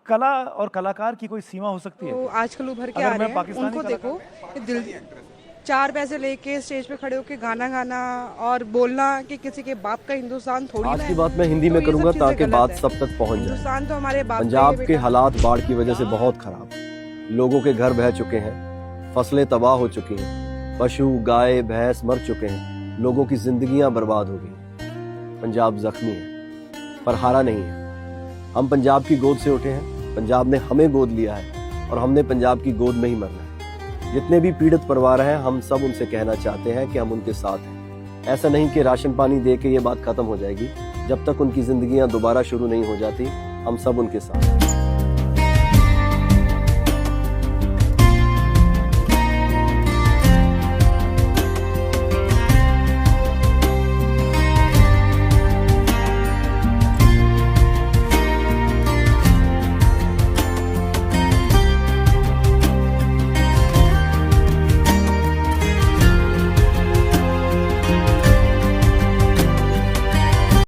कला और कलाकार की कोई सीमा हो सकती है? तो आजकल उभर के अगर आ मैं रहे हैं, पाकिस्तानी उनको कलाकार- देखो कि दिल 4 पैसे लेके स्टेज पे खड़े होके गाना गाना और बोलना कि किसी के बाप का हिंदुस्तान थोड़ी आज ना की है। बात मैं हिंदी तो में ये सब करूंगा चीजें ताकि गलत बात है। सब तक पहुंच जाए। हिंदुस्तान तो हमारे बाप का ही पंजाब है के बेटा। हालात बाढ़ की वजह से बहुत खराब हैं। लोगों के घर बह चुके हैं, फसलें तबाह हो चुकी हैं, पशु गाय भैंस मर चुके हैं, लोगों की जिंदगियां बर्बाद हो गई। पंजाब जख्मी है पर हारा नहीं है। हम पंजाब की गोद से उठे हैं, पंजाब ने हमें गोद लिया है और हमने पंजाब की गोद में ही मरना है। जितने भी पीड़ित परिवार हैं, हम सब उनसे कहना चाहते हैं कि हम उनके साथ हैं। ऐसा नहीं कि राशन पानी दे के ये बात खत्म हो जाएगी। जब तक उनकी जिंदगियां दोबारा शुरू नहीं हो जाती, हम सब उनके साथ हैं।